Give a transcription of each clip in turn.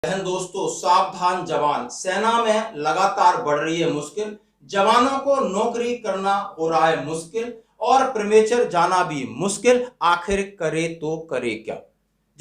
बहन दोस्तों, सावधान जवान, सेना में लगातार बढ़ रही है मुश्किल। जवानों को नौकरी करना हो रहा है मुश्किल और प्रीमेचर जाना भी मुश्किल। आखिर करे तो करे क्या।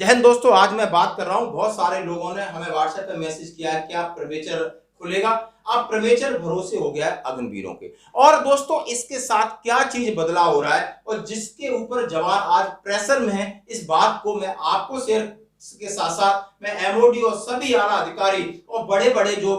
जय हिंद दोस्तों, आज मैं बात कर रहा हूं। बहुत सारे लोगों ने हमें व्हाट्सएप पे मैसेज किया है, क्या प्रीमेचर खुलेगा। अब प्रीमेचर भरोसे हो गया है अग्निवीरों के। और दोस्तों, इसके साथ क्या चीज बदलाव हो रहा है और जिसके ऊपर जवान आज प्रेशर में है, इस बात को मैं आपको शेयर के साथ साथ मैं एमओडी और सभी आला अधिकारी और बड़े बड़े जो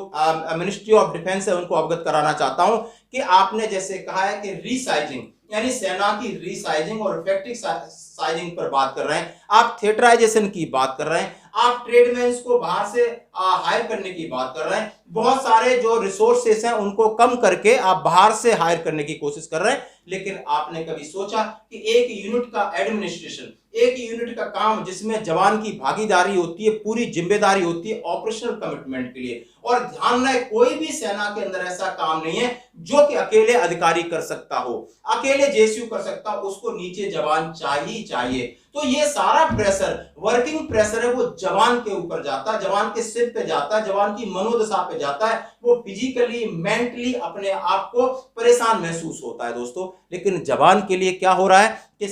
मिनिस्ट्री ऑफ डिफेंस है उनको अवगत कराना चाहता हूं कि आपने जैसे कहा है कि रीसाइजिंग यानी सेना की रीसाइजिंग और इफेक्टिव साइजिंग पर बात कर रहे हैं, आप थिएटराइजेशन की बात कर रहे हैं, आप ट्रेडमैन्स को बाहर से हायर करने की बात कर रहे हैं, बहुत सारे जो रिसोर्सेस हैं उनको कम करके आप बाहर से हायर करने की कोशिश कर रहे हैं। लेकिन आपने कभी सोचा कि एक यूनिट का एडमिनिस्ट्रेशन, एक यूनिट का काम जिसमें जवान की भागीदारी होती है, पूरी जिम्मेदारी होती है ऑपरेशनल कमिटमेंट के लिए। और ध्यान रहे, कोई भी सेना के अंदर ऐसा काम नहीं है जो कि अकेले अधिकारी कर सकता हो, अकेले जेसीयू कर सकता हो, उसको नीचे जवान चाहिए। तो ये सारा प्रेशर, वर्किंग प्रेशर है, वो जवान के ऊपर जाता है, जवान के सिर पे जाता है, जवान की मनोदशा पे जाता है। वो फिजिकली मेंटली अपने आप को परेशान महसूस होता है दोस्तों। लेकिन जवान के लिए क्या हो रहा है कि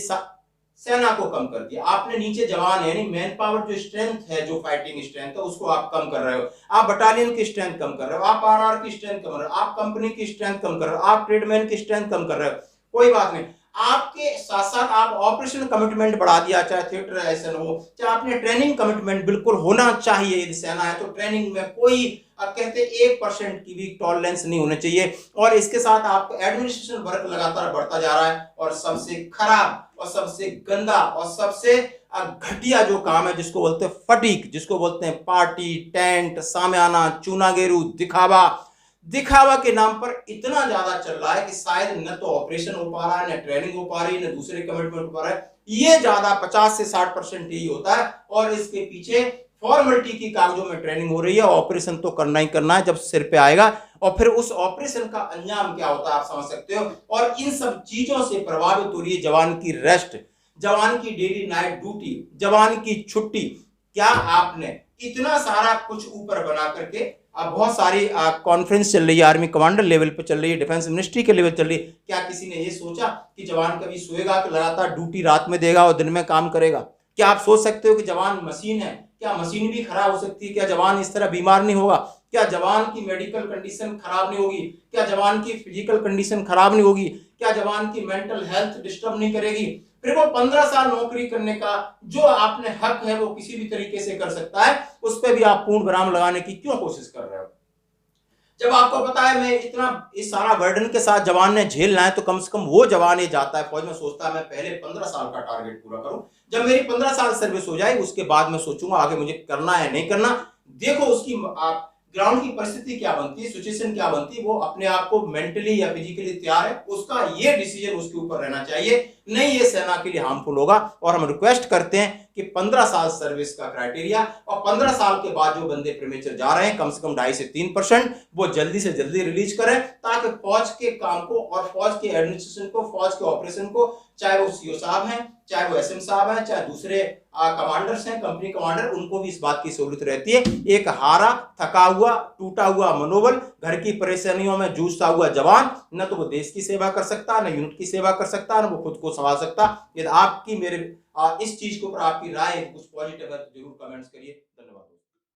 सेना को कम कर दिया आपने, नीचे जवान यानी मैन पावर जो स्ट्रेंथ है, जो फाइटिंग स्ट्रेंथ है, उसको आप कम कर रहे हो। आप बटालियन की स्ट्रेंथ कम कर रहे हो, आप आरआर की स्ट्रेंथ कम कर रहे हो, आप कंपनी की स्ट्रेंथ कम कर रहे हो, आप ट्रेडमैन की स्ट्रेंथ कम कर रहे हो। कोई बात नहीं, आपके साथ साथ आप ऑपरेशन कमिटमेंट बढ़ा दिया, चाहे थिएटर ऐसा हो, चाहे आपने ट्रेनिंग कमिटमेंट बिल्कुल होना चाहिए। यदि सेना है तो ट्रेनिंग में कोई अब कहते 1% की भी टॉलरेंस नहीं होनी चाहिए। और इसके साथ आपका एडमिनिस्ट्रेशन वर्क लगातार बढ़ता जा रहा है। और सबसे खराब और सबसे गंदा और सबसे घटिया जो काम है, जिसको बोलते हैं फटीक, जिसको बोलते हैं पार्टी, टेंट, सामियाना, चूनागेरू, दिखावा के नाम पर इतना ज्यादा चल रहा है कि शायद न तो ऑपरेशन हो पा रहा है, न ट्रेनिंग हो पा रही है, न दूसरे कमिटमेंट हो पा रहा है। ये ज्यादा 50 से 60% यही होता है। और इसके पीछे फॉर्मेलिटी की कागजों में ट्रेनिंग हो रही है, ऑपरेशन तो करना ही करना है जब सिर पे आएगा। और फिर उस ऑपरेशन का अंजाम क्या होता है आप समझ सकते हो। और इन सब चीजों से प्रभावित हो रही है जवान की रेस्ट, जवान की डेली नाइट ड्यूटी, जवान की छुट्टी। क्या आपने इतना सारा कुछ ऊपर बना करके, अब बहुत सारी कॉन्फ्रेंस चल रही है, आर्मी कमांडर लेवल पे चल रही है, डिफेंस मिनिस्ट्री के लेवल चल रही है, क्या किसी ने ये सोचा कि जवान कभी सोएगा कि लगातार ड्यूटी रात में देगा और दिन में काम करेगा? क्या आप सोच सकते हो कि जवान मशीन है? क्या मशीन भी खराब हो सकती है? क्या जवान इस तरह बीमार नहीं होगा? क्या जवान की मेडिकल कंडीशन खराब नहीं होगी? क्या जवान की फिजिकल कंडीशन खराब नहीं होगी? क्या जवान की मेंटल हेल्थ डिस्टर्ब नहीं करेगी? फिर वो 15 साल नौकरी करने का जो आपने हक है वो किसी भी तरीके से कर सकता है, उस पर भी आप पूर्ण विराम लगाने की क्यों कोशिश कर रहे हो? जब आपको पता है मैं इतना इस सारा बर्डन के साथ जवान ने झेलना है, तो कम से कम वो जवान ये जाता है फौज में, सोचता है मैं पहले 15 साल का टारगेट पूरा करूं, जब मेरी 15 साल सर्विस हो जाए उसके बाद मैं सोचूंगा आगे मुझे करना है नहीं करना। देखो उसकी ग्राउंड की परिस्थिति क्या बनती है, सिचुएशन क्या बनती है, वो अपने आप को मेंटली या फिजिकली तैयार है, उसका ये डिसीजन उसके ऊपर रहना चाहिए। नहीं, ये सेना के लिए हार्मफुल होगा। और हम रिक्वेस्ट करते हैं कि 15 साल सर्विस का क्राइटेरिया और 15 साल के बाद जो बंदे प्रीमेचर जा रहे हैं, कम से कम 2.5 से 3% वो जल्दी से जल्दी रिलीज करें, ताकि फौज के काम को और फौज के एडमिनिस्ट्रेशन को, फौज के ऑपरेशन को, चाहे वो सीओ साहब हैं, चाहे वो एसएम साहब हैं, चाहे दूसरे कमांडर्स हैं, कंपनी कमांडर, उनको भी इस बात की सहूलियत रहती है। एक हारा, थका हुआ, टूटा हुआ मनोबल, घर की परेशानियों में जूझता हुआ जवान न तो वो देश की सेवा कर सकता, न यूनिट की सेवा कर सकता, न वो खुद को संभाल सकता। यदि आपकी मेरे इस चीज के ऊपर आपकी राय कुछ पॉजिटिव है तो जरूर कमेंट्स करिए। धन्यवाद।